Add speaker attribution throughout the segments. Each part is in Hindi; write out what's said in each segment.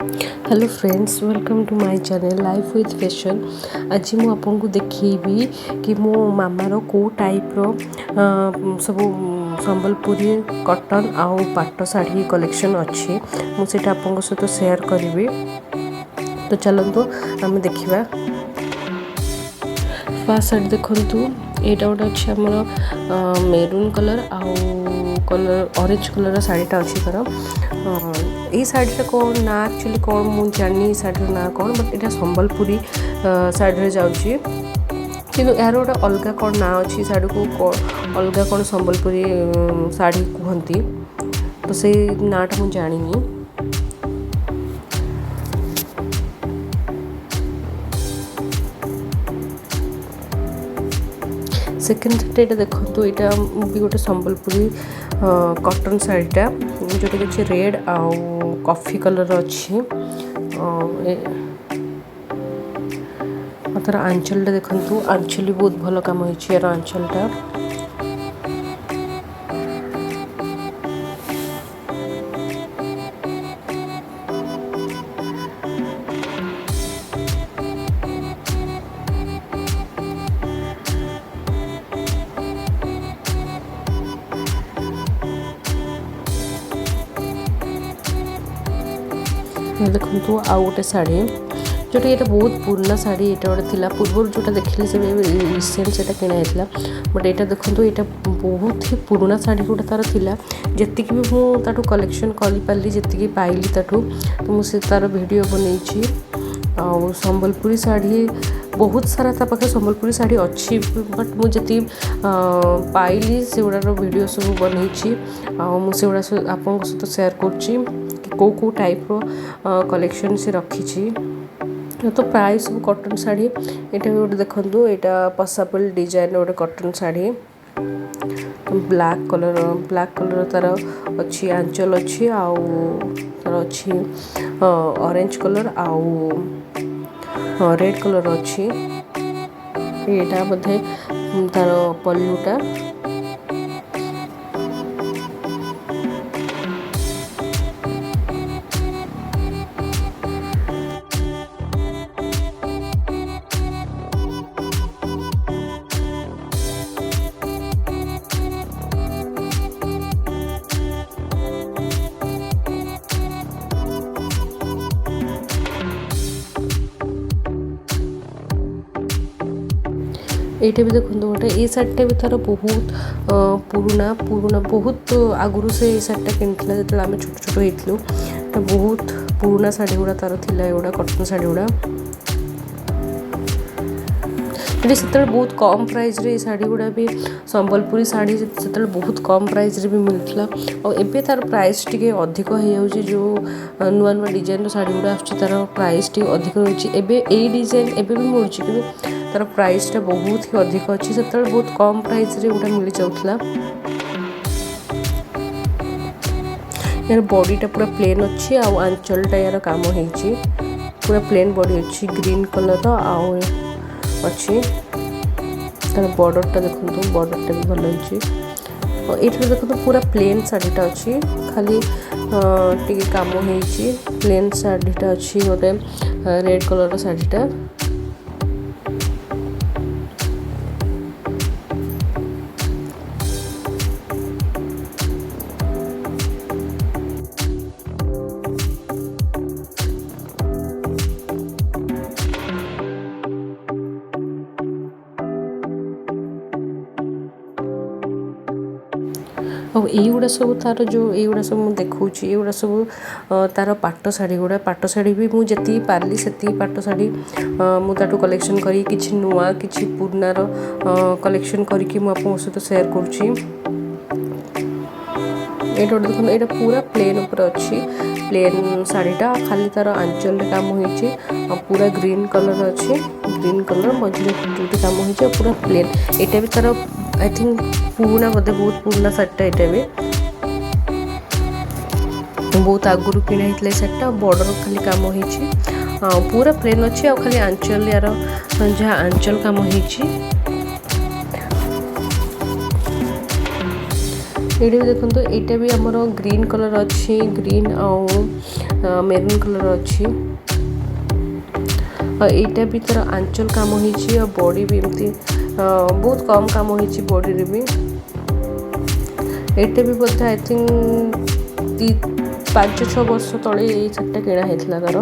Speaker 1: Hello friends, welcome to my channel life with fashion. आज मु आपको देखी कि मो मामार को टाइप्र सब संबलपुरी कॉटन आउ पाट शाढ़ी कलेक्शन अच्छी मुझे आपको सहित शेयर करी। तो चलतु आम देखा। फर्स्ट साइड देखु यहाँ गोटे अच्छे आमर मेरून कलर आउ कलर ऑरेंज कलर शाढ़ीटा अच्छी तार यही शाढ़ीटा कौन ना एक्चुअली कौन मुझे जानी शाढ़ीर ना कौन बट यहाँ संबलपुरी शाढ़ी जाऊँगी कि यार गोटे अलग कौन ना अच्छी शाढ़ी को अलग कौन संबलपुरी शाढ़ी कहती तो से नाटा मुझे जानी। सेकेंड साइड देखो यहाँ भी गोटे संबलपुरी कॉटन शाढ़ीटा जोटा कि रेड आउ कॉफी कलर अच्छी तार आंचलटा देखु आंचल भी बहुत भल कम होइछि यार आंचलटा। देखो आउ गोटे शाढ़ी जोटा ये बहुत पुराना शाढ़ी ये गोटे थी पूर्व जोटा देखिए से रिसेंट से किणाई बट यहाँ देखो यहाँ बहुत ही पुराना शाढ़ी गोटे तार थिला जी भी मुझे कलेक्शन कर पारि जी पाइली ताठू तो मुझे तार वीडियो बनई आ संबलपुरी शाढ़ी बहुत सारा ता पाखे संबलपुरी शाढ़ी अच्छी बट मुझे पाइली से गुड़ार वीडियो सब बनई मुझे आपन सहित शेयर कौ टाइप कलेक्शन से रखी तो प्राय सब कॉटन शाढ़ी यहाँ गोटे देखो यहाँ पसापल डिजाइन गोटे कॉटन शाढ़ी ब्लैक कलर तार अच्छी आंचल अच्छी आउ तार अच्छी ऑरेंज कलर आउ रेड कलर अच्छी यहाँ बोधे तार पल्लूटा ये भी देखो गोटे ये शाढ़ीटा भी तार बहुत पुराना बहुत आगुरी से शाढ़ीटा किनी जो आम छोट छोट होता बहुत पुराना शाढ़ी गुड़ा तार थिला एगुड़ा कॉटन शाढ़ी गुड़ा से बहुत कम प्राइस रे शाढ़ी गुड़ा भी संबलपुरी शाढ़ी से बहुत कम प्राइस रे भी मिलता और एबे तार प्राइस टी अधिक हो जो नुआ नुआ डिजाइन शाढ़ी गुड़ा आसार प्राइस टी अधिक रही है डिजाइन एबे भी मिलूँ कि तार प्राइसटा बहुत ही अधिक अच्छी से बहुत कम प्राइस रे गोटा मिल जाऊला। यार बॉडीटा पूरा प्लेन अच्छी आउ आंचलटा यार काम होइछि पूरा प्लेन बॉडी अच्छी ग्रीन कलर आउ अच्छी तार बॉर्डरटा देखो बॉर्डरटा भी भल होइछि और ये देखो पूरा प्लेन शाढ़ीटा अच्छी खाली टिके काम होइछि प्लेन शाढ़ीटा अच्छी गोटे रेड कलर शाढ़ीटा और युवा सब तार जो युवा सब मुझे देखा युवा सब तार पाट शाढ़ी गुड़ा पाट शाढ़ी भी मुझे जी पार्ली से पाट शाढ़ी मुझे कलेक्शन करी किछि नुआ किछि पुरानार कलेक्शन करके मुझे सहित शेयर करुँची। ये देखो यहाँ पूरा प्लेन ऊपर अच्छी प्लेन शाढ़ीटा खाली तार आंचल काम होइछि पूरा ग्रीन कलर अच्छी ग्रीन कलर मझे जो काम होइछि पूरा प्लेन यहाँ भी तार आई थिंक पुराना बोधे बहुत पुराना शाढ़ीटा यहाँ भी बहुत आगुरी किणा होता शाढ़ीटा बॉर्डर खाली काम होइछि पूरा प्लेन अच्छी आ खाली आंचल यार जहाँ आंचल काम होइछि ये भी देखो यहाँ भी आमर ग्रीन कलर अच्छी ग्रीन आउ मेरून कलर अच्छी यहाँ भी तार आंचल काम होती बॉडी भी एमती बहुत कम काम होती बॉडी रे भी यहाँ भी बोलते आई थिंक 5-6 वर्ष तले ये सेटटा किणा होता तार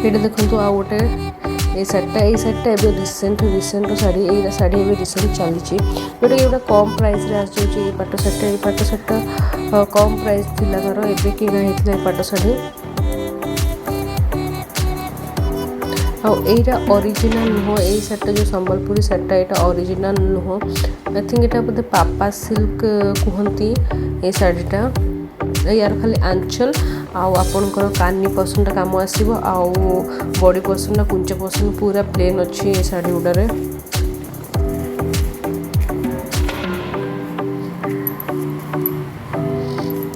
Speaker 1: ये देखो आ गोटे ये साड़ीटा एवं रिसेंट शाढ़ी ये शाढ़ी एवं रिसेंट चली जोटा कि गोटे कम प्राइस आसूँ पाट शाढ़ीटा कम प्राइस थी तार एवं किणा होता है पाट शाढ़ी आईटा ओरिजिनल नुह ये शाढ़ीटा जो संबलपुरी शाढ़ीटा यहाँ ओरिजिनल नुह आई थिंक यहाँ बोधे पापा सिल्क कहती ये शाढ़ीटा यार खाली आंचल आपणकर कानी पसंद काम आसो आउ बॉडी पसंद कुंच पसंद पूरा प्लेन अच्छी ये शाढ़ी गुड़ारे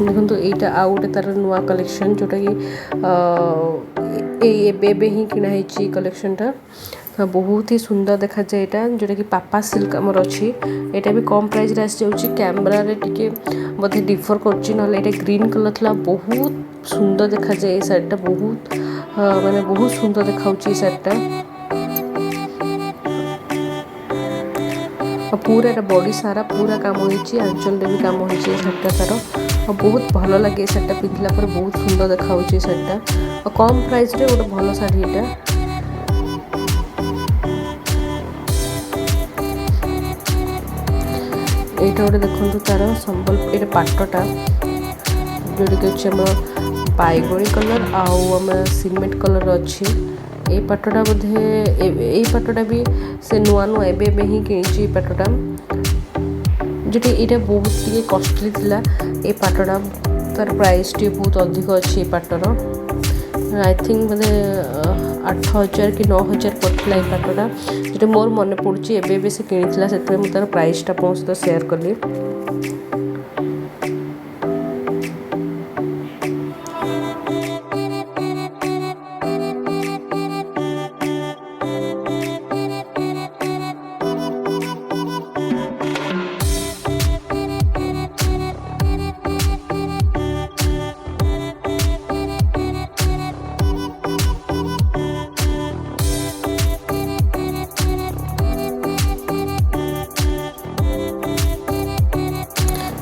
Speaker 1: देखो यहाँ आउ गोटे तार नुआ कलेक्शन जोटा कि एबे ही किणाई कलेक्शनटा बहुत ही सुंदर देखा जाए यहाँ जोटा कि पापा सिल्क आमर अच्छी यहाँ भी कम प्राइस आसी जाऊँगी कैमेरा टे बोधे डिफर कर ग्रीन कलर थी बहुत सुंदर देखा जाए शाढ़ीटा बहुत माने बहुत सुंदर देखा शाढ़ीटा पूरा एटा बॉडी सारा पूरा काम होती आंचल भी काम होती शाढ़ीटा तार बहुत भल लगे शाढ़ीटा पिंधला पर बहुत सुंदर देखा शाढ़ीटा कम प्राइस रे गोटे भल शाढ़ी यहाँ यहाँ गोटे देखो तार संबल ये पाटटा जोटा कि अच्छे बैगनी कलर आम सीमेंट कलर अच्छी ये पाटटा बोधे ये पाटटा भी से नुआ नुआ एवं ही किणी पाटटा जोटी यहाँ बहुत टे कॉस्टली थिला ये पाटटा तार प्राइस टी बहुत अधिक अच्छी पाटर आई थिंक बोधे 8,000 कि 9,000 पड़ता ये पाटटा जो मोर मन पड़ी एवं से किणी से मुझे तार प्राइसटा आप सहित सेयार कली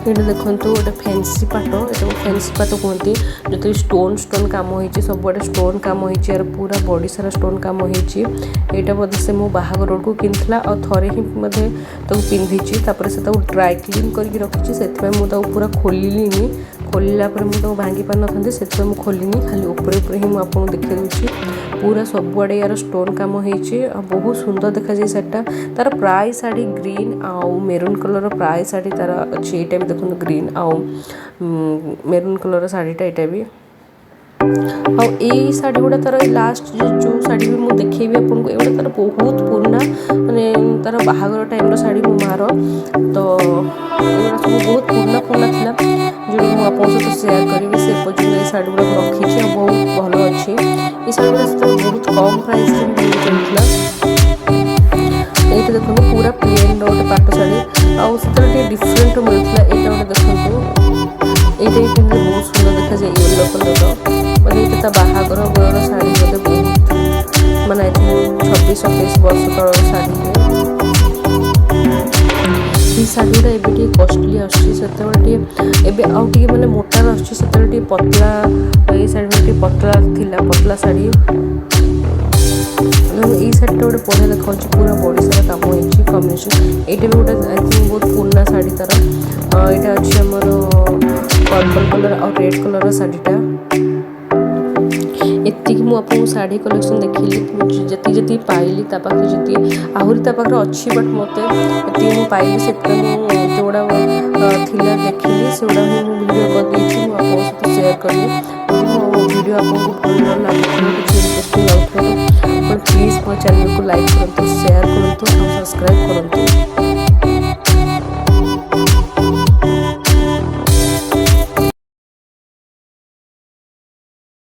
Speaker 1: ये देखो गोटे फैंसी पाट ये फैंसी पाट कहती जो स्टोन काम होती सब आड़े स्टोन काम होती यार पूरा बॉडी सारा स्टोन काम होती यहाँ बोधे से मो बाहागर को किनला और थे ही बोधे पिंधि से ड्राई क्लीन करके रखी से मुझे पूरा खोलिनी खोलला मुझे भांगी पार ना से मुझे खोलिनी खाली ऊपर ही मुझे देखा दूसरी पूरा सबुआड़े यार स्टोन काम होती बहुत सुंदर देखा जाए शाढ़ीटा तार प्राय शाढ़ी ग्रीन आउ मेरून कलर प्राय शाढ़ी तार अच्छी यहाँ भी देखो ग्रीन आउ मेरून कलर शाढ़ीटा यहाँ भी आई शाढ़ी गुड़ा तार लास्ट जो शाढ़ी भी मुझे देखी आपको एगुड़ा तार बहुत पुराना माने तार बाहागर टाइम शाढ़ी मो मार तो ये सब बहुत पुराना थिला जो मुझे सहित सेयार करी से पर्यटन ये शाढ़ी गुड़ा रखी बहुत भल अच्छी ये शाढ़ी गुड़ा बहुत कम प्राइस मिलता ये देखो पूरा प्लेन रोटे पाट शाढ़ी आगे डिफरेंट मिलता यहाँ गोटे देखो ये बहुत सुंदर देखा जाए येलो कलर मैंने ये बाहागर बेलर शाढ़ी बोधे बहुत माने 26-27 वर्ष तल शाढ़ी ये शाढ़ी गुड़ा एवं कॉस्टली आसते आउे मैंने मोटार आसते पतला ये शाढ़ी पतला थिला पतला शाढ़ी ये शाढ़ीटा गोटे बढ़िया देखा पूरा बॉडी सारा काम होती कम्बिनेशन ये भी गोटे आई थिंक बहुत पुराना शाढ़ी तार यहाँ अच्छी आमर पर्पल कलर और रेड कलर शाढ़ीटा एति मुझे शाढ़ी कलेक्शन देखिली जी पाइली पाखे जी आहरी पाखे अच्छी बट मत ये पाइली से जोड़ा थिला देखिली से भिडियो करदे सहित सेयार करी भिडियो आपको भल लगे किसी इंटरेस्टिंग लगुता प्लीज मो चैनल को लाइक करूँ शेयर करूँ और सब्सक्राइब करूँ।